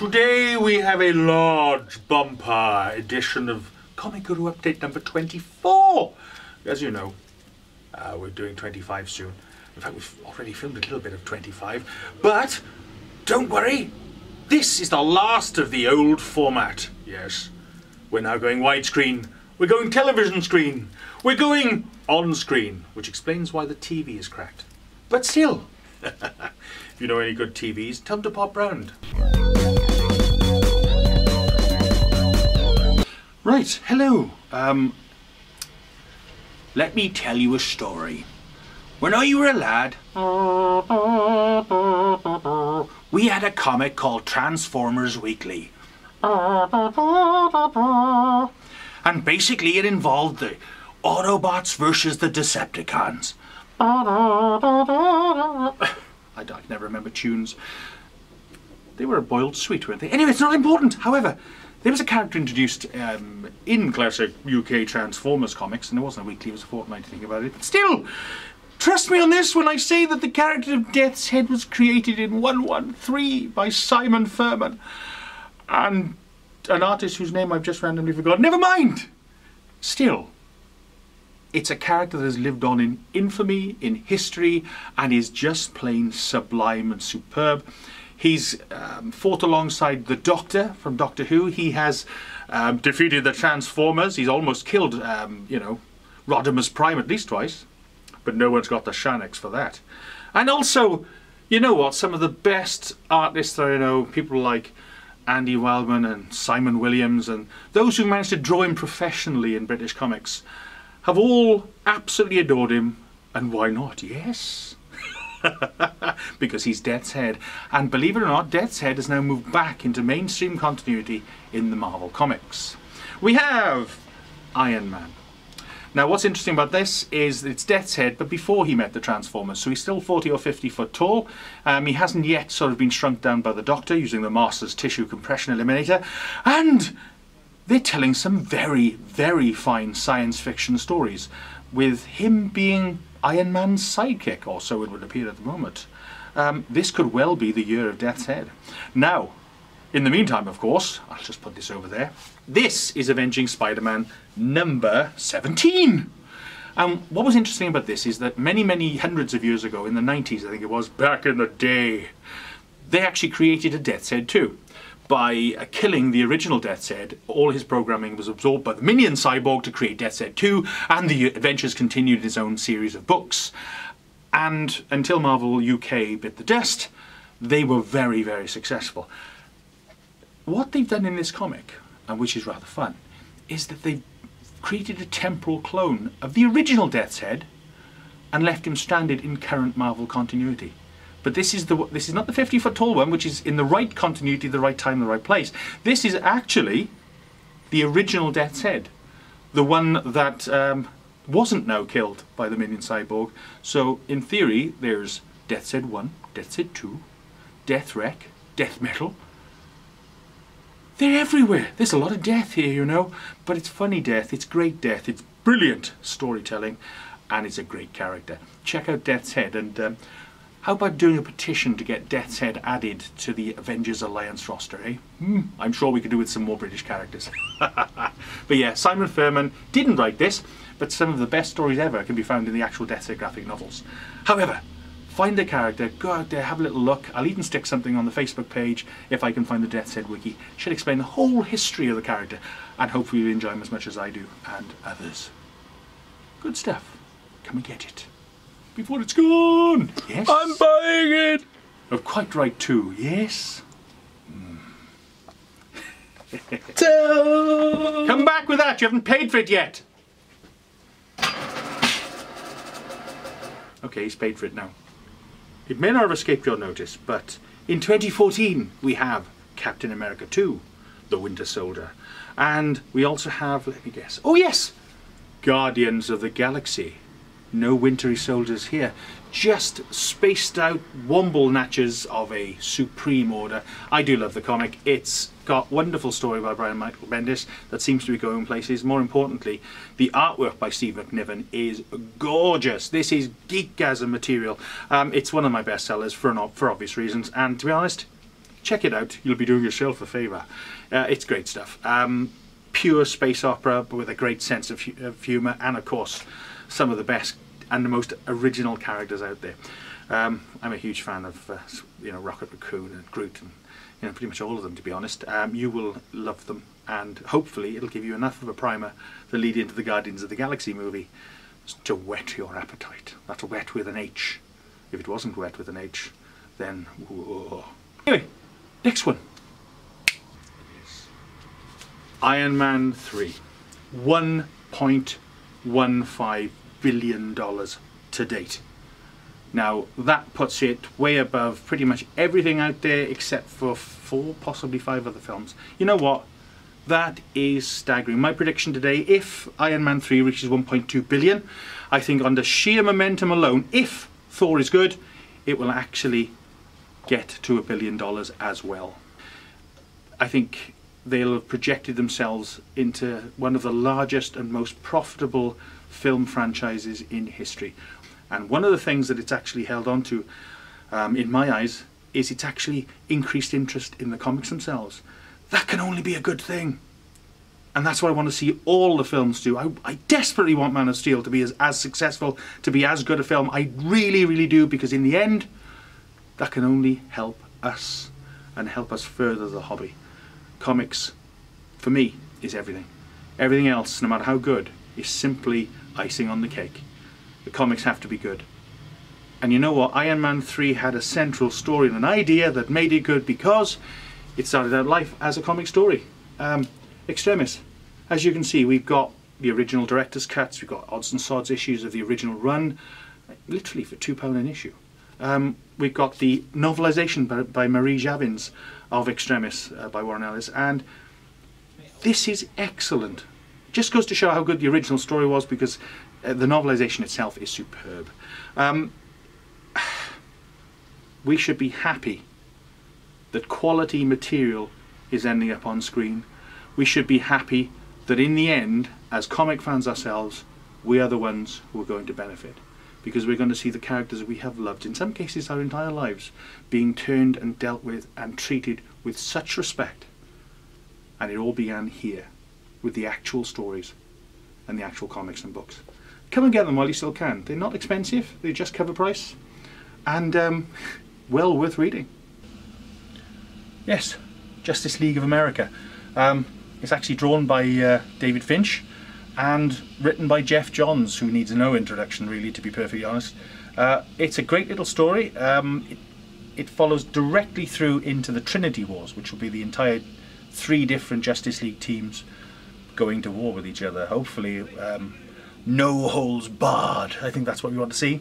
Today we have a large bumper edition of Comic Guru Update number 24. As you know, we're doing 25 soon. In fact, we've already filmed a little bit of 25. But don't worry, this is the last of the old format. Yes, we're now going widescreen. We're going television screen. We're going on screen, which explains why the TV is cracked. But still, if you know any good TVs, tell them to pop round. Right, hello. Let me tell you a story. When I were a lad, we had a comic called Transformers Weekly. And basically it involved the Autobots versus the Decepticons. I can never remember tunes. They were a boiled sweet, weren't they? Anyway, it's not important. However, there was a character introduced in classic UK Transformers comics, and it wasn't a weekly, it was a fortnightly thing about it. But still, trust me on this when I say that the character of Death's Head was created in 113 by Simon Furman. And an artist whose name I've just randomly forgotten. Never mind! Still, it's a character that has lived on in infamy, in history, and is just plain sublime and superb. He's fought alongside the Doctor from Doctor Who. He has defeated the Transformers. He's almost killed, you know, Rodimus Prime at least twice. But no one's got the Shanix for that. And also, you know what, some of the best artists that I know, people like Andy Wildman and Simon Williams, and those who managed to draw him professionally in British comics, have all absolutely adored him. And why not? Yes. Because he's Death's Head. And believe it or not, Death's Head has now moved back into mainstream continuity in the Marvel Comics. We have Iron Man. Now what's interesting about this is it's Death's Head, but before he met the Transformers, so he's still 40 or 50 foot tall. He hasn't yet sort of been shrunk down by the Doctor using the Master's tissue compression eliminator, and they're telling some very, very fine science fiction stories, with him being Iron Man's sidekick, or so it would appear at the moment. This could well be the year of Death's Head. Now, in the meantime, of course, I'll just put this over there. This is Avenging Spider-Man number 17. And what was interesting about this is that many, many hundreds of years ago, in the 90s I think it was, back in the day, they actually created a Death's Head too. By killing the original Death's Head, all his programming was absorbed by the Minion Cyborg to create Death's Head 2, and the adventures continued in his own series of books. And until Marvel UK bit the dust, they were very, very successful. What they've done in this comic, and which is rather fun, is that they've created a temporal clone of the original Death's Head and left him stranded in current Marvel continuity. But this is not the 50-foot tall one, which is in the right continuity, the right time, the right place. This is actually the original Death's Head, the one that wasn't now killed by the Minion Cyborg. So in theory, there's Death's Head 1, Death's Head 2, Death Wreck, Death Metal. They're everywhere. There's a lot of death here, you know, but it's funny death, it's great death, it's brilliant storytelling, and it's a great character. Check out Death's Head, and how about doing a petition to get Death's Head added to the Avengers Alliance roster, eh? I'm sure we could do with some more British characters. But yeah, Simon Furman didn't write this, but some of the best stories ever can be found in the actual Death's Head graphic novels. However, find the character, go out there, have a little look. I'll even stick something on the Facebook page if I can find the Death's Head wiki. Should explain the whole history of the character, and hopefully you'll enjoy him as much as I do, and others. Good stuff. Come and get it before it's gone. Yes. I'm buying it. Oh, quite right too. Yes. Come back with that. You haven't paid for it yet. Okay, he's paid for it now. It may not have escaped your notice, but in 2014 we have Captain America 2, The Winter Soldier. And we also have, let me guess, oh yes, Guardians of the Galaxy. No wintry soldiers here, just spaced out womble natches of a supreme order. I do love the comic. It's got wonderful story by Brian Michael Bendis that seems to be going places. More importantly, the artwork by Steve McNiven is gorgeous. This is geekgasm material. It's one of my best sellers for obvious reasons, and to be honest, check it out. You'll be doing yourself a favour. It's great stuff. Pure space opera, but with a great sense of humour, and of course some of the best and the most original characters out there. I'm a huge fan of Rocket Raccoon and Groot, and pretty much all of them, to be honest. You will love them, and hopefully it'll give you enough of a primer to lead into the Guardians of the Galaxy movie to whet your appetite. That's wet with an H. If it wasn't wet with an H, then whoa. Anyway, next one. Iron Man 3. $1.15 billion to date. Now that puts it way above pretty much everything out there except for 4, possibly 5 other films. You know what? That is staggering. My prediction today, if Iron Man 3 reaches 1.2 billion, I think under sheer momentum alone, if Thor is good, it will actually get to $1 billion as well. I think they'll have projected themselves into one of the largest and most profitable film franchises in history. And one of the things that it's actually held on to, in my eyes, is it's actually increased interest in the comics themselves. That can only be a good thing. And that's what I want to see all the films do. I desperately want Man of Steel to be as successful, to be as good a film. I really, really do, because in the end, that can only help us and help us further the hobby. Comics, for me, is everything. Everything else, no matter how good, is simply icing on the cake. The comics have to be good. And you know what? Iron Man 3 had a central story and an idea that made it good because it started out life as a comic story. Extremis. As you can see, we've got the original director's cuts, we've got odds and sods issues of the original run, literally for £2 an issue. We've got the novelisation by Marie Javins of Extremis by Warren Ellis, and this is excellent. Just goes to show how good the original story was, because the novelisation itself is superb. We should be happy that quality material is ending up on screen. We should be happy that in the end, as comic fans ourselves, we are the ones who are going to benefit, because we're going to see the characters we have loved, in some cases our entire lives, being turned and dealt with and treated with such respect. And it all began here, with the actual stories and the actual comics and books. Come and get them while you still can. They're not expensive, they're just cover price, and well worth reading. Yes, Justice League of America. It's actually drawn by David Finch and written by Jeff Johns, who needs no introduction really, to be perfectly honest. It's a great little story. It follows directly through into the Trinity Wars, which will be the entire 3 different Justice League teams going to war with each other. Hopefully no holds barred. I think that's what we want to see.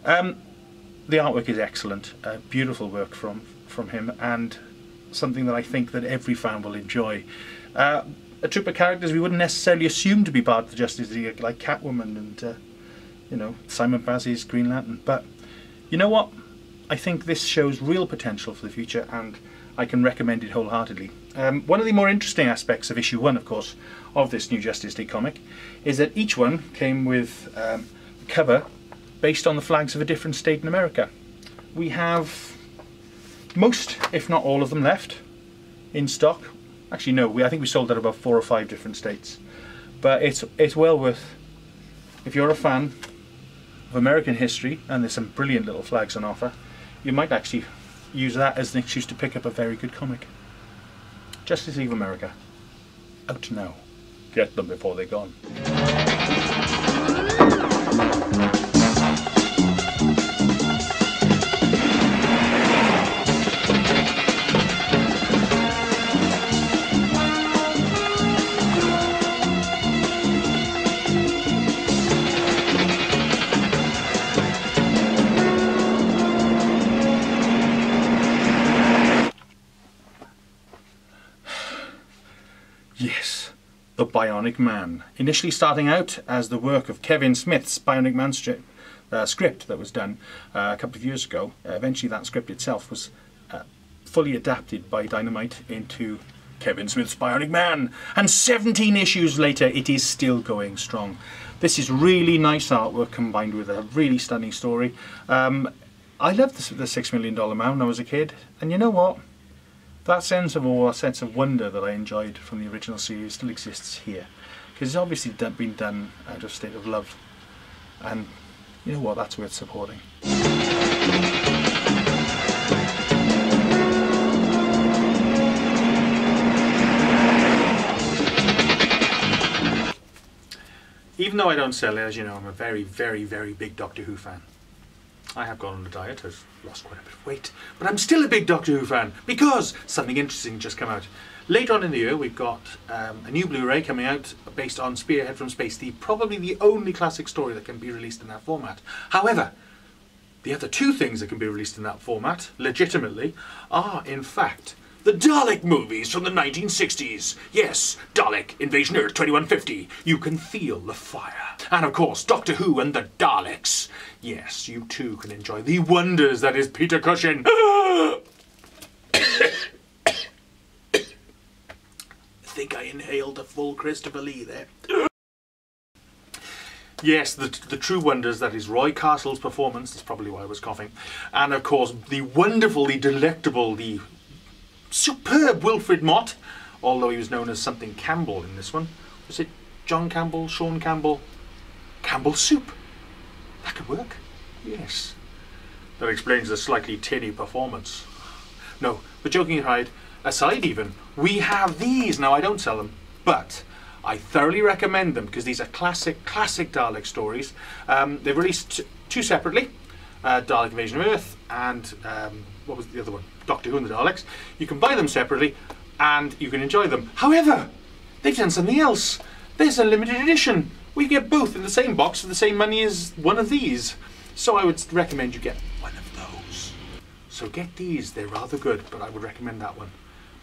The artwork is excellent. Beautiful work from him, and something that I think that every fan will enjoy. A troupe of characters we wouldn't necessarily assume to be part of the Justice League, like Catwoman and Simon Baz's Green Lantern. But you know what? I think this shows real potential for the future, and I can recommend it wholeheartedly. One of the more interesting aspects of issue 1, of course, of this new Justice League comic, is that each one came with a cover based on the flags of a different state in America. We have most, if not all of them, left in stock. Actually no, I think we sold out about 4 or 5 different states. But it's well worth, if you're a fan of American history, and there's some brilliant little flags on offer, you might actually use that as an excuse to pick up a very good comic. Justice League of America, out now. Get them before they're gone. Yes, the Bionic Man. Initially starting out as the work of Kevin Smith's Bionic Man script that was done a couple of years ago. Eventually that script itself was fully adapted by Dynamite into Kevin Smith's Bionic Man, and 17 issues later it is still going strong. This is really nice artwork combined with a really stunning story. I loved the $6 Million Man when I was a kid, and you know what? that sense of awe, sense of wonder that I enjoyed from the original series still exists here. Because it's obviously been done out of a state of love. And you know what, that's worth supporting. Even though I don't sell it, as you know, I'm a very, very, very big Doctor Who fan. I have gone on a diet, I've lost quite a bit of weight, but I'm still a big Doctor Who fan because something interesting just come out. Later on in the year, we've got a new Blu-ray coming out based on Spearhead from Space, probably the only classic story that can be released in that format. However, the other two things that can be released in that format, legitimately, are in fact the Dalek movies from the 1960s. Yes, Dalek, Invasion Earth 2150. You can feel the fire. And of course, Doctor Who and the Daleks. Yes, you too can enjoy the wonders that is Peter Cushing. I think I inhaled a full Christopher Lee there. Yes, the true wonders that is Roy Castle's performance. That's probably why I was coughing. And of course, the wonderful, the delectable, the superb Wilfred Mott, although he was known as something Campbell in this one. Was it John Campbell, Sean Campbell? Campbell Soup. That could work. Yes. That explains the slightly tinny performance. No, but joking aside even, we have these. Now, I don't sell them, but I thoroughly recommend them because these are classic Dalek stories. They're released two separately. Dalek Invasion of Earth and what was the other one? Doctor Who and the Daleks. You can buy them separately and you can enjoy them. However, they've done something else. There's a limited edition. We get both in the same box for the same money as one of these. So I would recommend you get one of those. So get these, they're rather good, but I would recommend that one.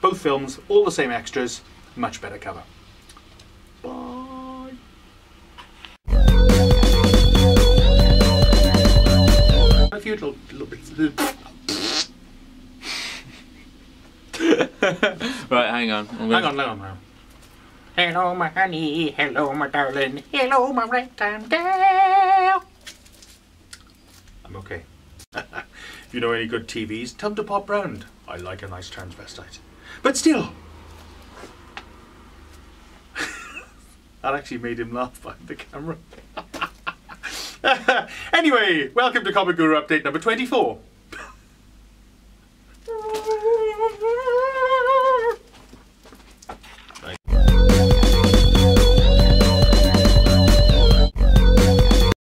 Both films, all the same extras, much better cover. Bye. A few little bits. Right, hang on. Hang on now. Hello, my honey. Hello, my darling. Hello, my ragtime girl. I'm okay. If you know any good TVs, tell them to pop round. I like a nice transvestite. But still, that actually made him laugh behind the camera. Anyway, welcome to Comic Guru Update number 24.